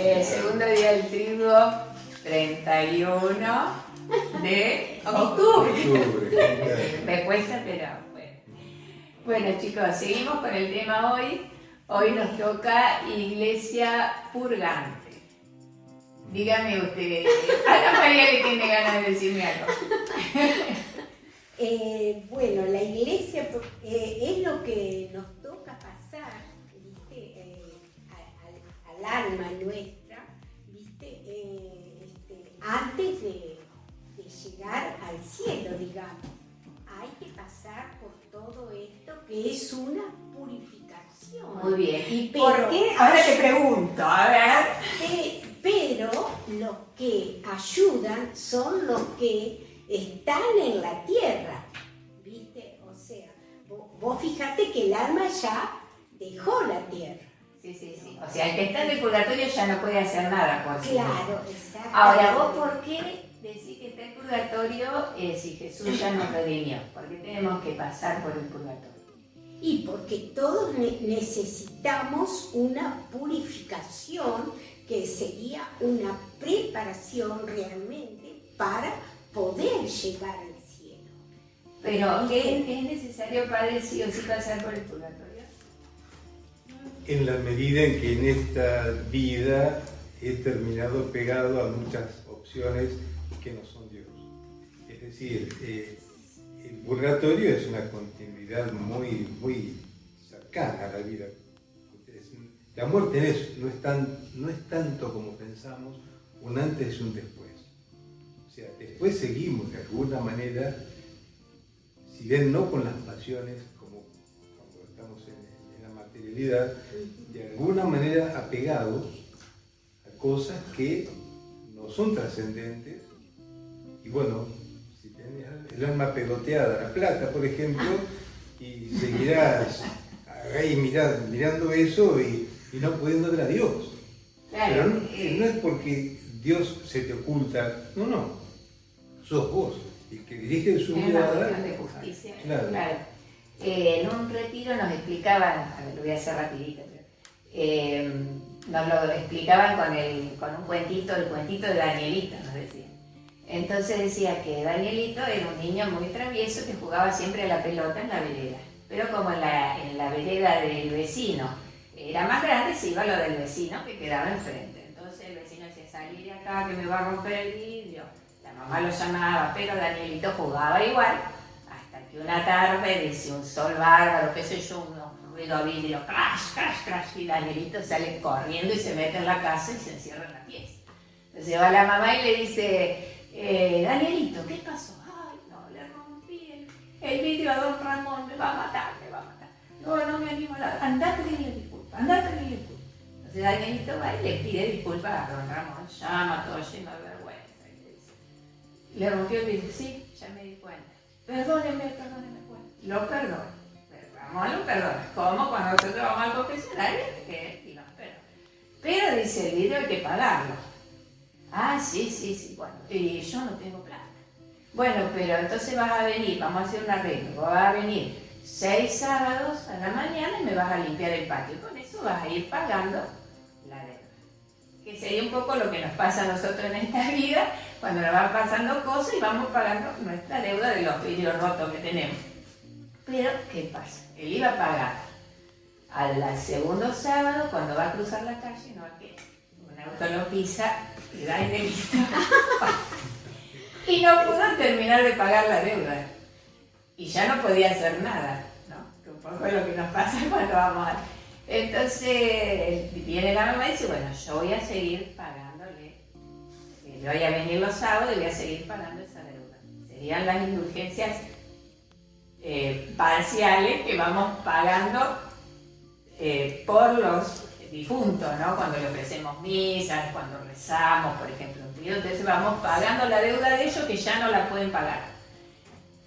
Segundo día del triduo, 31 de octubre. Me cuesta, pero bueno. Bueno, chicos, seguimos con el tema hoy. Hoy nos toca Iglesia Purgante. Dígame usted, Ana María le tiene ganas de decirme algo. Bueno, la iglesia es lo que nos toca pasar, ¿viste? Al alma nuestra, ¿viste? Antes de llegar al cielo, digamos. Hay que pasar por todo esto que es una purificación. Muy bien. ¿Y por qué? Ahora te pregunto, a ver. Pero los que ayudan son los que están en la tierra, ¿viste? O sea, vos fíjate que el alma ya dejó la tierra. Sí. O sea, el que está en el purgatorio ya no puede hacer nada por sí. Claro, exacto. Ahora, ¿vos por qué decís que está en purgatorio si Jesús ya nos redimió? ¿Por qué tenemos que pasar por el purgatorio? Y porque todos necesitamos una purificación que sería una preparación realmente para poder llegar al cielo. Pero, ¿es necesario, Padre, sí o sí pasar por el purgatorio? En la medida en que en esta vida he terminado pegado a muchas opciones que no son Dios. Es decir, el purgatorio es una continuidad muy cercana a la vida. La muerte no es tanto como pensamos, un antes y un después. O sea, después seguimos de alguna manera, si bien no con las pasiones como cuando estamos en la materialidad, de alguna manera apegados a cosas que no son trascendentes. Y bueno, si tenés el alma pegoteada a la plata, por ejemplo, y seguirás ahí mirando eso y no pudiendo ver a Dios. Claro, pero no es porque Dios se te oculta, no, sos vos el que dirige su es una mirada. cuestión de justicia. Claro. En un retiro nos explicaban, a ver, lo voy a hacer rapidito, pero, nos lo explicaban con un cuentito, el cuentito de Danielito, nos decían. Entonces decía que Danielito era un niño muy travieso que jugaba siempre a la pelota en la vereda, pero como en la vereda del vecino era más grande, se iba a lo del vecino que quedaba enfrente. Entonces el vecino decía, salí de acá que me va a romper el vidrio. La mamá lo llamaba, pero Danielito jugaba igual, hasta que una tarde dice un sol bárbaro, qué sé yo, unos ruidos a vidrio, crash, crash, crash, y Danielito sale corriendo y se mete en la casa y se encierra en la pieza. Entonces va la mamá y le dice, Danielito, ¿qué pasó? Ay, no, le rompí el vidrio a don Ramón, me va a matar. No me animo a nada, andá a pedirle disculpas. Entonces Danielito va y le pide disculpas a don Ramón, llama todo lleno de vergüenza y le dice, le rompió el vidrio, sí, ya me di cuenta, perdóneme, lo perdono. Ramón lo perdona, como cuando nosotros vamos al confesionario y nos perdona. Pero dice, el vidrio hay que pagarlo. Ah, sí, bueno, y yo no tengo plata. Bueno, pero entonces vas a venir, vamos a hacer un arreglo, vas a venir 6 sábados a la mañana y me vas a limpiar el patio. Con eso vas a ir pagando la deuda. Que sería un poco lo que nos pasa a nosotros en esta vida, cuando nos van pasando cosas y vamos pagando nuestra deuda de los vidrios rotos que tenemos. Pero, ¿qué pasa? Él iba a pagar al segundo sábado, cuando va a cruzar la calle, no que un auto lo pisa y da en el y no pudo terminar de pagar la deuda. Y ya no podía hacer nada, ¿no? Que un poco es lo que nos pasa cuando vamos a... Entonces viene la mamá y dice, bueno, yo voy a seguir pagándole, yo voy a venir los sábados y voy a seguir pagando esa deuda. Serían las indulgencias parciales que vamos pagando por los difuntos, ¿no? Cuando le ofrecemos misas, cuando rezamos, por ejemplo, entonces vamos pagando la deuda de ellos que ya no la pueden pagar.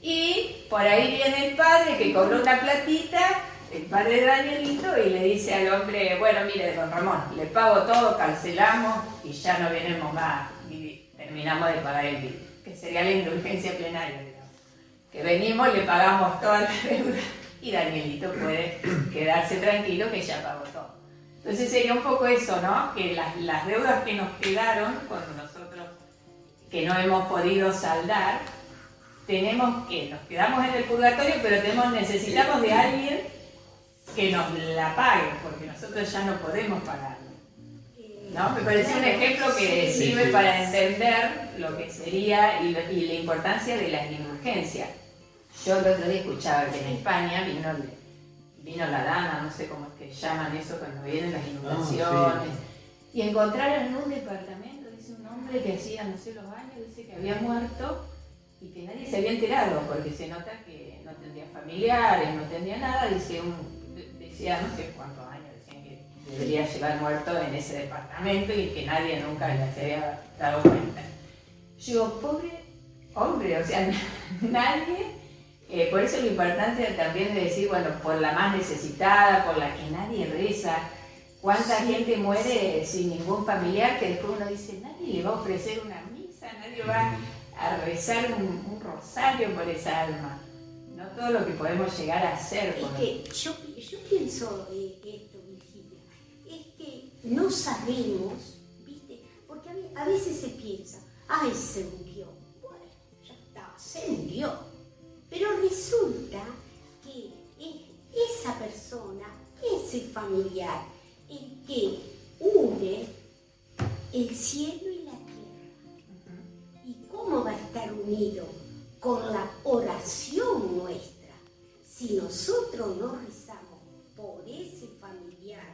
Y por ahí viene el padre que cobró una platita, el padre de Danielito, y le dice al hombre, bueno, mire, don Ramón, le pago todo, cancelamos y ya no venimos más y terminamos de pagar el vidrio, que sería la indulgencia plenaria, digamos. Que venimos, le pagamos toda la deuda y Danielito puede quedarse tranquilo que ya pagó todo. Entonces sería un poco eso, ¿no? Que las deudas que nos quedaron con nosotros, que no hemos podido saldar, nos quedamos en el purgatorio, pero necesitamos de alguien que nos la pague, porque nosotros ya no podemos pagarlo. ¿No? Me parece un ejemplo que sirve para entender lo que sería y la importancia de las indulgencias. Yo el otro día escuchaba que en España vino la dama, no sé cómo es que llaman eso cuando vienen las inundaciones, y encontraron en un departamento, dice un hombre que hacía no sé los años, dice que había muerto y que nadie se había enterado, porque se nota que no tendría familiares, no tendría nada, decía no sé cuántos años, decían que debería llevar muerto en ese departamento y que nadie nunca se había dado cuenta. Yo digo, pobre hombre, o sea, nadie. Por eso lo importante también de decir, bueno, por la más necesitada, por la que nadie reza, cuánta gente muere sin ningún familiar, que después uno dice, nadie le va a ofrecer una misa, nadie va a rezar un rosario por esa alma. No todo lo que podemos llegar a hacer. Es que yo pienso esto, Virginia, es que no sabemos, ¿viste? Porque a veces se piensa, ay, se murió, bueno, ya está, se murió. Pero resulta que esa persona, ese familiar, el que une el cielo y la tierra. ¿Y cómo va a estar unido? Con la oración nuestra. Si nosotros no rezamos por ese familiar,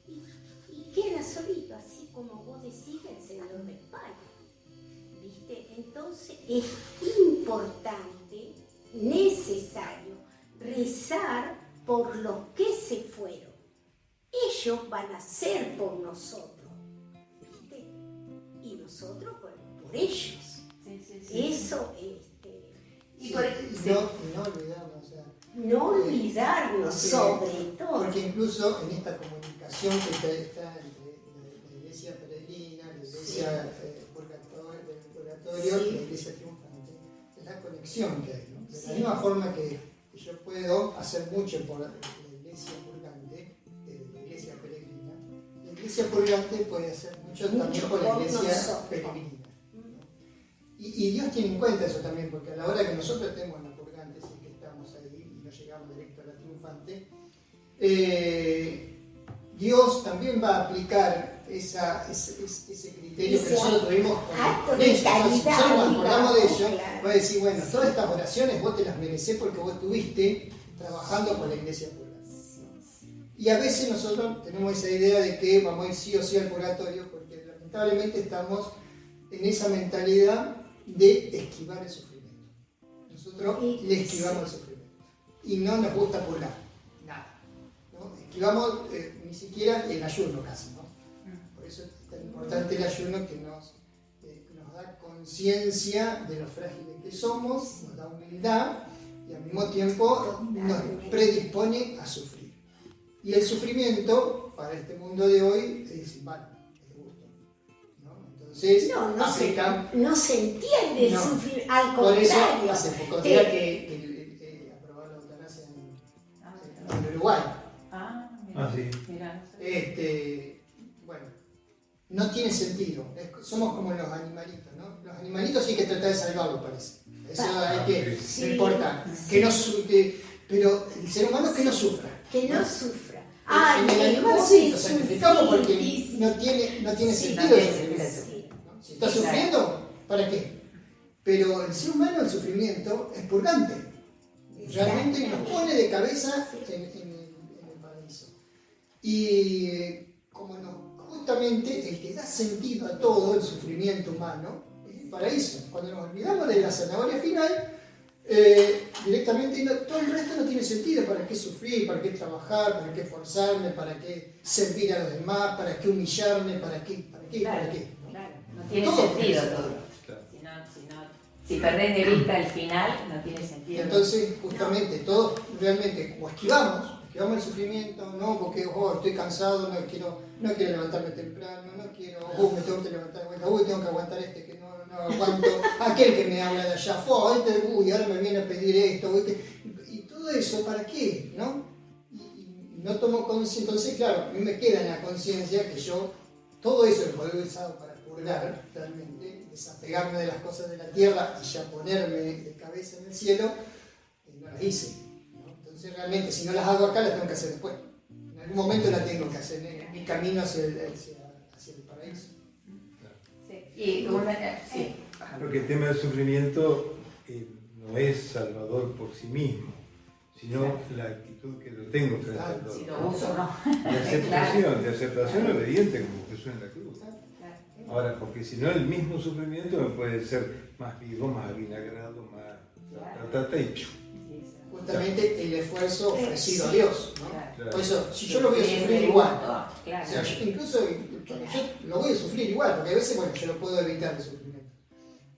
y queda solito, así como vos decís, el Señor de España. ¿Viste? Entonces es importante, necesario, rezar por los que se fueron. Ellos van a ser por nosotros, ¿viste? Y nosotros por ellos. Sí. Eso, no olvidarnos, o sea, no olvidarnos sobre todo. Porque incluso en esta comunicación que está entre la iglesia peregrina, la iglesia del purgatorio y la iglesia triunfante, es la conexión que hay, ¿no? De la misma forma que yo puedo hacer mucho por la iglesia purgante, la iglesia peregrina, la iglesia purgante puede hacer mucho también por la iglesia peregrina. Y Dios tiene en cuenta eso también, porque a la hora que nosotros estemos en la purgante, si es que estamos ahí y no llegamos directo a la triunfante, Dios también va a aplicar ese criterio que nosotros tuvimos con ellos. Si nosotros nos acordamos de ello, va a decir, bueno, todas estas oraciones vos te las merecés porque vos estuviste trabajando con la iglesia purgante, ¿no? Y a veces nosotros tenemos esa idea de que vamos a ir sí o sí al purgatorio, porque lamentablemente estamos en esa mentalidad de esquivar el sufrimiento. Nosotros le esquivamos el sufrimiento y no nos gusta purgar, nada, ¿no? Esquivamos ni siquiera el ayuno casi, ¿no? Por eso es tan importante el ayuno, que nos da conciencia de lo frágiles que somos, nos da humildad y al mismo tiempo nos predispone a sufrir. Y el sufrimiento para este mundo de hoy es vano. Entonces, no se entiende el sufrir, al contrario. Por eso, hace pocos días que aprobaron la eutanasia en Uruguay. Mira. Bueno, no tiene sentido. Somos como los animalitos, ¿no? Los animalitos sí hay que tratar de salvarlos, parece. Eso no importa. Pero el ser humano que no sufra. Que no sufra. En el animal sí lo sacrificamos porque no tiene sentido el sufrimiento. Si está sufriendo, ¿para qué? Pero el ser humano, el sufrimiento es purgante. Realmente nos pone de cabeza en el paraíso. Y como justamente el que da sentido a todo el sufrimiento humano es el paraíso. Cuando nos olvidamos de la zanahoria final, directamente todo el resto no tiene sentido. ¿Para qué sufrir? ¿Para qué trabajar? ¿Para qué esforzarme? ¿Para qué servir a los demás? ¿Para qué humillarme? ¿Para qué? Claro. ¿Para qué? No tiene sentido todo. Si perdés de vista el final, no tiene sentido. Entonces, justamente, todos realmente, como esquivamos el sufrimiento, no, porque estoy cansado, no quiero levantarme temprano, no quiero, me tengo que levantar, tengo que aguantar que no aguanto, aquel que me habla de allá, ahora me viene a pedir esto, y todo eso, ¿para qué? ¿No? Y no tomo conciencia, entonces claro, a mí me queda en la conciencia que yo, todo eso lo he usado para purgar, realmente, desapegarme de las cosas de la tierra y ya ponerme de cabeza en el cielo, no las hice, ¿no? Entonces realmente si no las hago acá, las tengo que hacer después. En algún momento las tengo que hacer en mi camino hacia el paraíso. Sí. Y sí. Porque el tema del sufrimiento no es salvador por sí mismo, sino la actitud que lo tengo frente a todo. Si lo uso o no. De aceptación obediente como Jesús en la cruz. Ahora, porque si no el mismo sufrimiento me puede ser más vivo, más avinagrado, más y justamente el esfuerzo ofrecido a Dios, ¿no? Claro. Por eso, si yo lo voy a sufrir igual, claro. o sea, incluso yo lo voy a sufrir igual, porque a veces, bueno, yo lo puedo evitar el sufrimiento,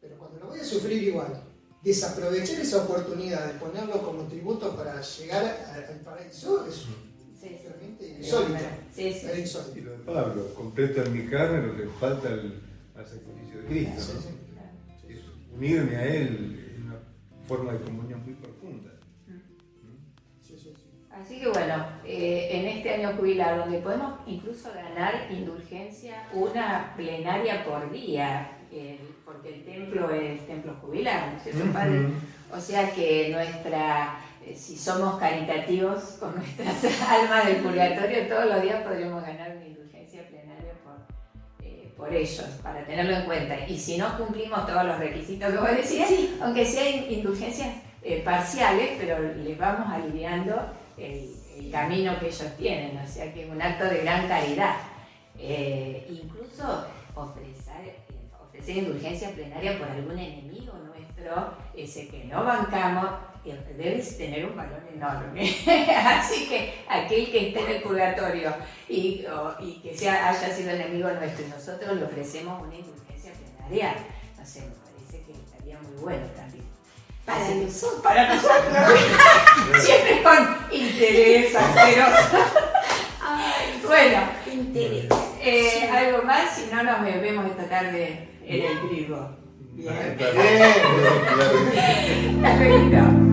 pero cuando lo voy a sufrir igual, desaprovechar esa oportunidad de ponerlo como tributo para llegar al paraíso es realmente insólito. Es insólito. Y lo de Pablo, completo en mi carne lo que falta al sacrificio de Cristo, ¿no? Es unirme a Él en una forma de comunión muy profunda. Así que bueno, en este año jubilar, donde podemos incluso ganar indulgencia, una plenaria por día, porque el templo es templo jubilar, ¿no es cierto, Padre? O sea que si somos caritativos con nuestras almas del purgatorio, todos los días podremos ganar una indulgencia plenaria por ellos, para tenerlo en cuenta. Y si no cumplimos todos los requisitos que vos decías, aunque sean indulgencias parciales, pero les vamos aliviando el camino que ellos tienen, o sea que es un acto de gran caridad. Incluso ofrecer indulgencia plenaria por algún enemigo nuestro, ese que no bancamos, debe tener un valor enorme. Así que aquel que esté en el purgatorio y que haya sido enemigo nuestro y nosotros le ofrecemos una indulgencia plenaria, no sé, me parece que estaría muy bueno también. Para nosotros. Siempre con interés asqueroso. Bueno, interés. Algo más, si no nos vemos esta tarde en el trigo. Bien. Está bien. Hasta luego.